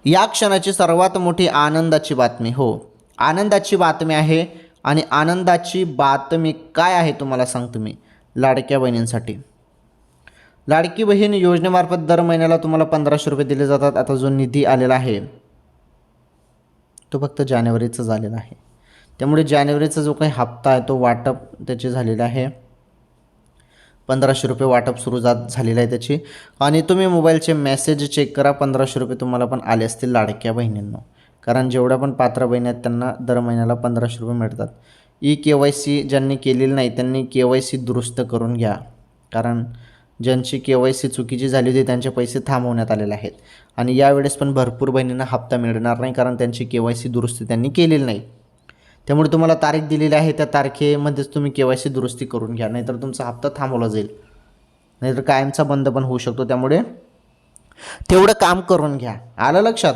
या क्षणाची सर्वात मोठी आनंदाची बातमी, हो आनंदाची बातमी आहे. आणि आनंदाची बातमी काय आहे तुम्हाला सांगतो मी. लाडक्या बहिणींसाठी लाडकी बहीण योजनेमार्फत दर महिन्याला तुम्हाला 1500 रुपये दिले जातात. आता जो निधी आलेला आहे तो फक्त जानेवारीचा झालेला आहे. त्यामुळे जानेवारीचा जो काही हप्ता आहे तो वाटप त्याचे झालेला आहे. 1500 रुपये वाटप सुरू झालेलं आहे त्याची. आणि तुम्ही मोबाईलचे मेसेज चेक करा, 1500 रुपये तुम्हाला पण आले असतील लाडक्या बहिणींनो. कारण जेवढ्या पण पात्र बहिणी आहेत त्यांना दर महिन्याला 1500 रुपये मिळतात. KYC ज्यांनी केलेली नाही त्यांनी KYC दुरुस्त करून घ्या. कारण ज्यांची KYC चुकीची झाली होती त्यांचे पैसे थांबवण्यात आलेले आहेत. आणि यावेळेस पण भरपूर बहिणींना हप्ता मिळणार नाही कारण त्यांची KYC दुरुस्ती त्यांनी केलेली नाही. त्यामुळे तुम्हाला तारीख दिलेली आहे त्या तारखेमध्येच तुम्ही KYC दुरुस्ती करून घ्या, नाहीतर तुमचा हप्ता थांबवला जाईल, नाहीतर कायमचा बंद पण होऊ शकतो. त्यामुळे तेवढं काम करून घ्या. आलं लक्षात.